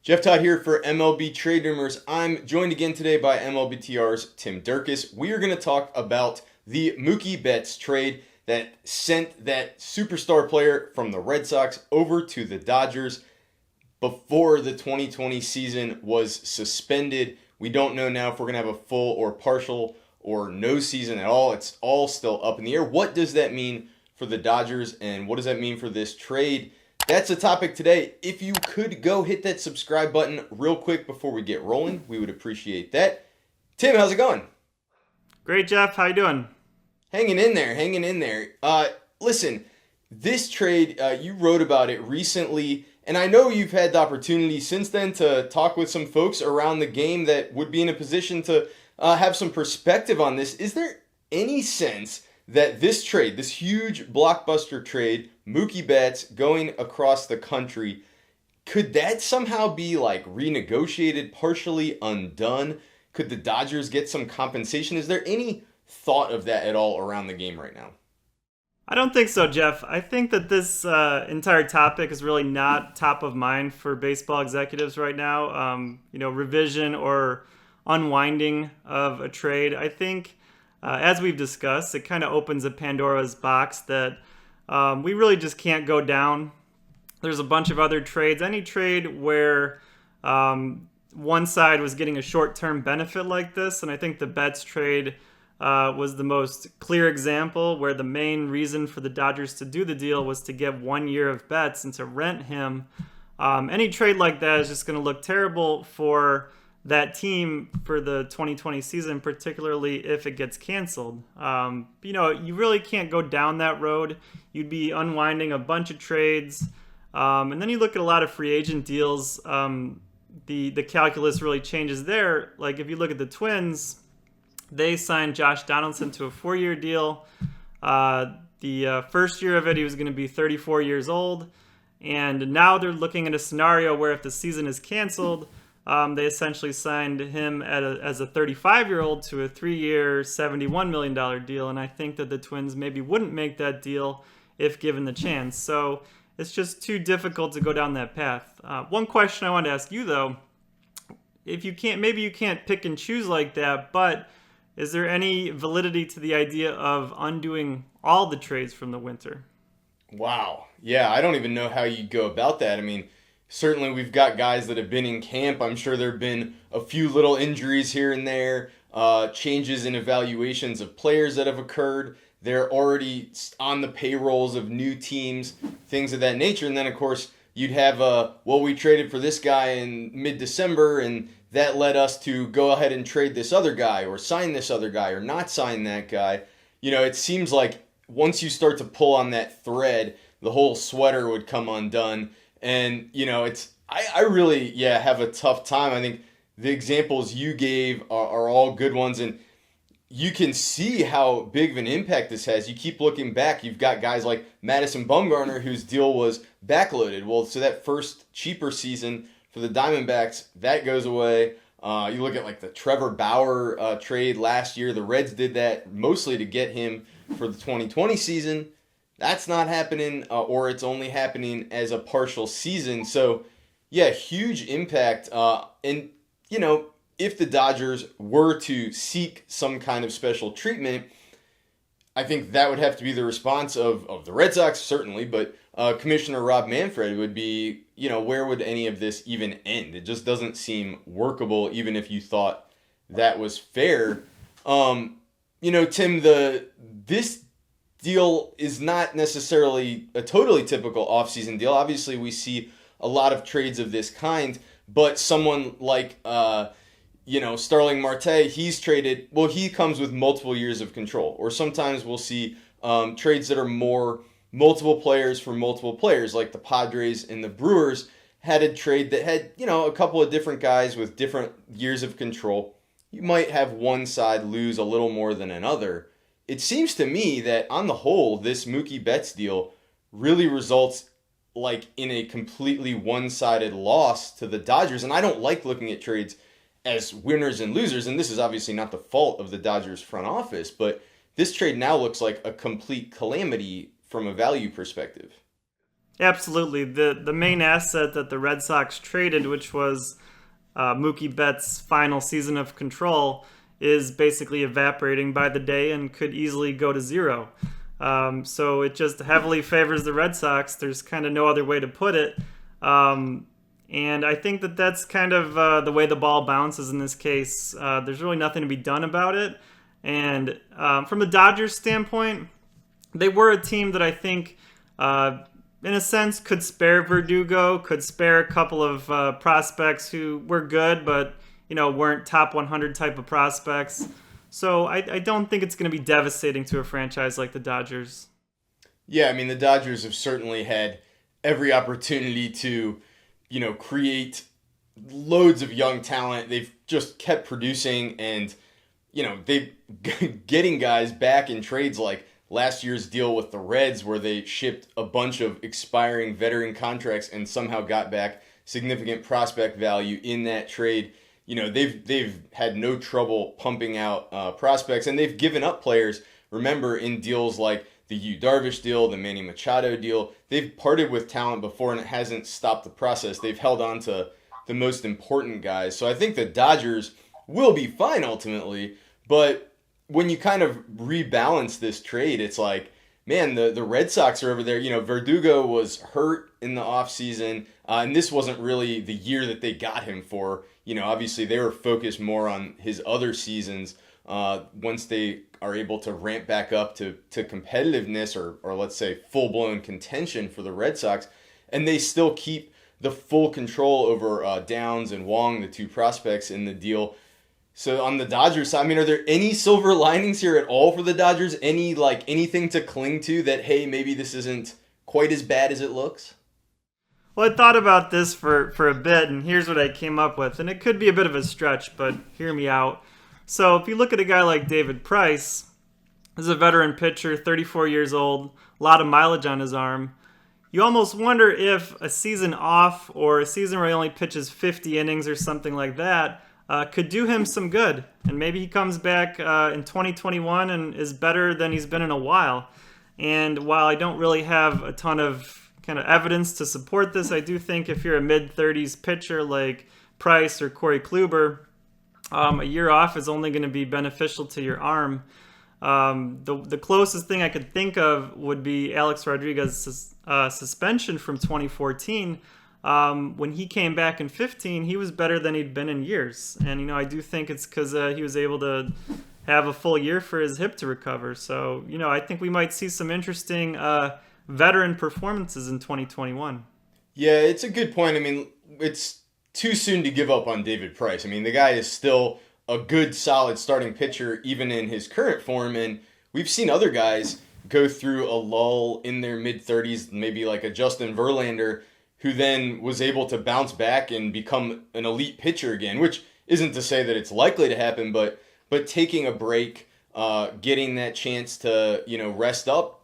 Jeff Todd here for MLB Trade Rumors. I'm joined again today by MLBTR's Tim Dierkes. We are going to talk about the Mookie Betts trade that sent that superstar player from the Red Sox over to the Dodgers before the 2020 season was suspended. We don't know now if we're going to have a full or partial or no season at all. It's all still up in the air. What does that mean for the Dodgers, and what does that mean for this trade? That's the topic today. If you could go hit that subscribe button real quick before we get rolling, we would appreciate that. Tim, how's it going? Great, Jeff. How you doing? Hanging in there. Listen, this trade, you wrote about it recently, and I know you've had the opportunity since then to talk with some folks around the game that would be in a position to have some perspective on this. Is there any sense that this trade, this huge blockbuster trade, Mookie Betts going across the country, could that somehow be like renegotiated, partially undone? Could the Dodgers get some compensation? Is there any thought of that at all around the game right now? I don't think so, Jeff. I think that this entire topic is really not top of mind for baseball executives right now. Revision or unwinding of a trade. I think, as we've discussed, it kind of opens a Pandora's box that we really just can't go down. There's a bunch of other trades. Any trade where one side was getting a short-term benefit like this, and I think the Betts trade was the most clear example where the main reason for the Dodgers to do the deal was to get 1 year of Betts and to rent him. Any trade like that is just going to look terrible for that team for the 2020 season, particularly if it gets canceled. You really can't go down that road. You'd be unwinding a bunch of trades. And then you look at a lot of free agent deals. The calculus really changes there. Like if you look at the Twins, they signed Josh Donaldson to a 4-year deal. The first year of it, he was going to be 34 years old. And now they're looking at a scenario where if the season is canceled, they essentially signed him as a 35-year-old to a 3-year, $71 million deal. And I think that the Twins maybe wouldn't make that deal if given the chance. So it's just too difficult to go down that path. One question I wanted to ask you, though, maybe you can't pick and choose like that, but is there any validity to the idea of undoing all the trades from the winter? Wow. Yeah, I don't even know how you go about that. I mean, certainly we've got guys that have been in camp. I'm sure there have been a few little injuries here and there, changes in evaluations of players that have occurred. They're already on the payrolls of new teams, things of that nature. And then, of course, you'd have, we traded for this guy in mid-December, and that led us to go ahead and trade this other guy or sign this other guy or not sign that guy. It seems like once you start to pull on that thread, the whole sweater would come undone. And, I really, have a tough time. I think the examples you gave are all good ones. And you can see how big of an impact this has. You keep looking back. You've got guys like Madison Bumgarner, whose deal was backloaded. Well, so that first cheaper season for the Diamondbacks, that goes away. You look at like the Trevor Bauer trade last year. The Reds did that mostly to get him for the 2020 season. That's not happening, or it's only happening as a partial season. So, yeah, huge impact. If the Dodgers were to seek some kind of special treatment, I think that would have to be the response of the Red Sox, certainly, but Commissioner Rob Manfred would be, where would any of this even end? It just doesn't seem workable, even if you thought that was fair. Tim, this deal is not necessarily a totally typical offseason deal. Obviously, we see a lot of trades of this kind, but someone like Starling Marte, he's traded, he comes with multiple years of control. Or sometimes we'll see trades that are more multiple players for multiple players, like the Padres and the Brewers had a trade that had, a couple of different guys with different years of control. You might have one side lose a little more than another. It seems to me that on the whole, this Mookie Betts deal really results like in a completely one-sided loss to the Dodgers. And I don't like looking at trades as winners and losers, and this is obviously not the fault of the Dodgers front office, but this trade now looks like a complete calamity from a value perspective. Absolutely. The main asset that the Red Sox traded, which was Mookie Betts' final season of control, is basically evaporating by the day and could easily go to zero. So it just heavily favors the Red Sox. There's kind of no other way to put it. And I think that that's kind of the way the ball bounces in this case. There's really nothing to be done about it. And from the Dodgers' standpoint, they were a team that I think, in a sense, could spare Verdugo, could spare a couple of prospects who were good, but weren't top 100 type of prospects. So I don't think it's going to be devastating to a franchise like the Dodgers. Yeah, I mean, the Dodgers have certainly had every opportunity to, create loads of young talent. They've just kept producing, and, they getting guys back in trades like last year's deal with the Reds, where they shipped a bunch of expiring veteran contracts and somehow got back significant prospect value in that trade. They've had no trouble pumping out prospects, and they've given up players. Remember, in deals like the Yu Darvish deal, the Manny Machado deal, they've parted with talent before, and it hasn't stopped the process. They've held on to the most important guys. So I think the Dodgers will be fine ultimately, but when you kind of rebalance this trade, it's like, man, the Red Sox are over there. Verdugo was hurt in the offseason, and this wasn't really the year that they got him for. Obviously they were focused more on his other seasons once they are able to ramp back up to competitiveness or let's say full-blown contention for the Red Sox, and they still keep the full control over Downs and Wong, the two prospects in the deal. So on the Dodgers side, I mean, are there any silver linings here at all for the Dodgers? Anything to cling to that, hey, maybe this isn't quite as bad as it looks? Well, I thought about this for a bit, and here's what I came up with. And it could be a bit of a stretch, but hear me out. So if you look at a guy like David Price, he's a veteran pitcher, 34 years old, a lot of mileage on his arm. You almost wonder if a season off or a season where he only pitches 50 innings or something like that could do him some good. And maybe he comes back in 2021 and is better than he's been in a while. And while I don't really have a ton of kind of evidence to support this, I do think if you're a mid-30s pitcher like Price or Corey Kluber, a year off is only going to be beneficial to your arm. The closest thing I could think of would be Alex Rodriguez's suspension from 2014. When he came back in 15, he was better than he'd been in years. And, I do think it's because he was able to have a full year for his hip to recover. So, I think we might see some interesting veteran performances in 2021. Yeah, it's a good point. I mean, it's too soon to give up on David Price. I mean, the guy is still a good, solid starting pitcher, even in his current form. And we've seen other guys go through a lull in their mid-30s, maybe like a Justin Verlander, who then was able to bounce back and become an elite pitcher again, which isn't to say that it's likely to happen, but taking a break, getting that chance to, rest up,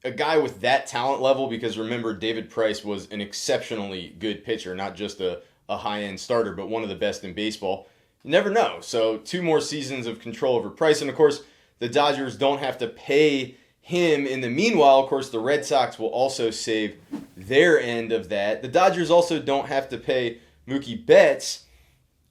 a guy with that talent level, because remember, David Price was an exceptionally good pitcher, not just a high-end starter, but one of the best in baseball. You never know. So 2 more seasons of control over Price. And, of course, the Dodgers don't have to pay him. In the meanwhile, of course, the Red Sox will also save their end of that. The Dodgers also don't have to pay Mookie Betts,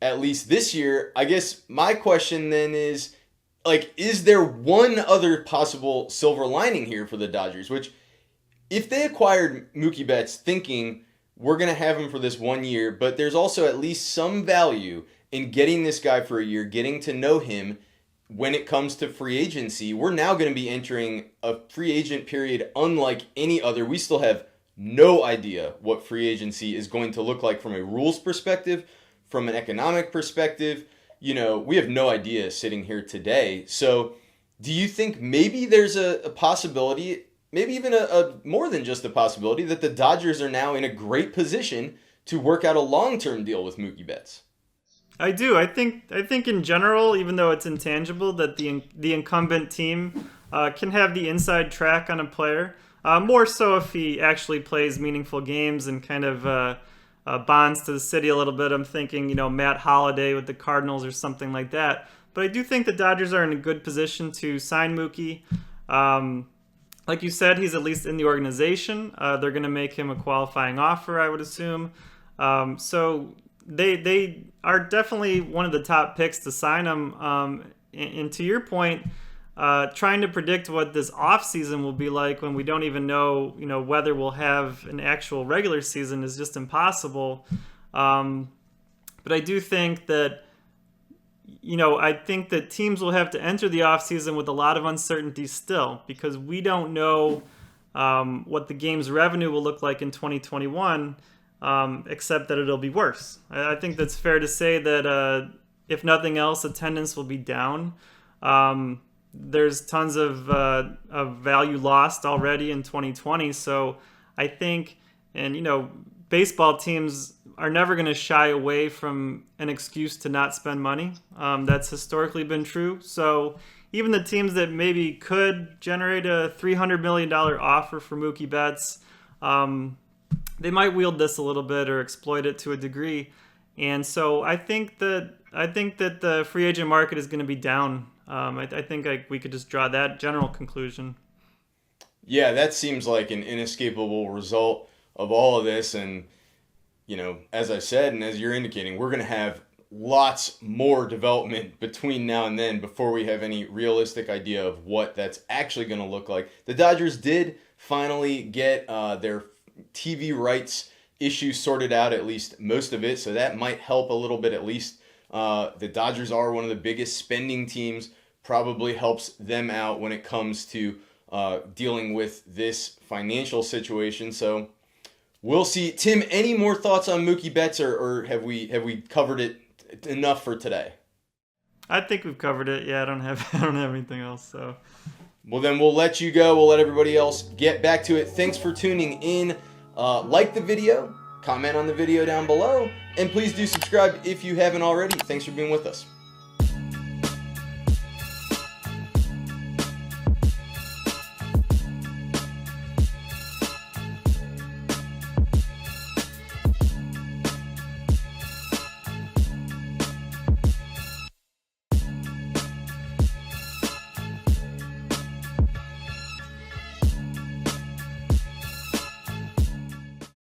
at least this year. I guess my question then is there one other possible silver lining here for the Dodgers? Which, if they acquired Mookie Betts thinking we're going to have him for this 1 year, but there's also at least some value in getting this guy for a year, getting to know him when it comes to free agency, we're now going to be entering a free agent period unlike any other. We still have no idea what free agency is going to look like from a rules perspective, from an economic perspective. We have no idea sitting here today. So do you think maybe there's a possibility, maybe even a more than just a possibility, that the Dodgers are now in a great position to work out a long-term deal with Mookie Betts? I do. I think in general, even though it's intangible, that the incumbent team can have the inside track on a player. More so if he actually plays meaningful games and kind of bonds to the city a little bit. I'm thinking, Matt Holliday with the Cardinals or something like that. But I do think the Dodgers are in a good position to sign Mookie. like you said, he's at least in the organization. They're going to make him a qualifying offer, I would assume. So they are definitely one of the top picks to sign him. And to your point, trying to predict what this offseason will be like when we don't even know, whether we'll have an actual regular season is just impossible. But I do think that, I think that teams will have to enter the offseason with a lot of uncertainty still, because we don't know what the game's revenue will look like in 2021, except that it'll be worse. I think that's fair to say that if nothing else, attendance will be down. There's tons of value lost already in 2020. So I think, baseball teams are never going to shy away from an excuse to not spend money. That's historically been true. So even the teams that maybe could generate a $300 million offer for Mookie Betts, they might wield this a little bit or exploit it to a degree. And so I think that the free agent market is going to be down. I think we could just draw that general conclusion. Yeah, that seems like an inescapable result of all of this. And, as I said, and as you're indicating, we're going to have lots more development between now and then before we have any realistic idea of what that's actually going to look like. The Dodgers did finally get their TV rights issue sorted out, at least most of it, so that might help a little bit at least. The Dodgers are one of the biggest spending teams, probably helps them out when it comes to dealing with this financial situation. So we'll see. Tim, any more thoughts on Mookie Betts, or have we covered it enough for today? I think we've covered it. Yeah, I don't have anything else. So, well, then we'll let you go. We'll let everybody else get back to it. Thanks for tuning in. Like the video, comment on the video down below, and please do subscribe if you haven't already. Thanks for being with us.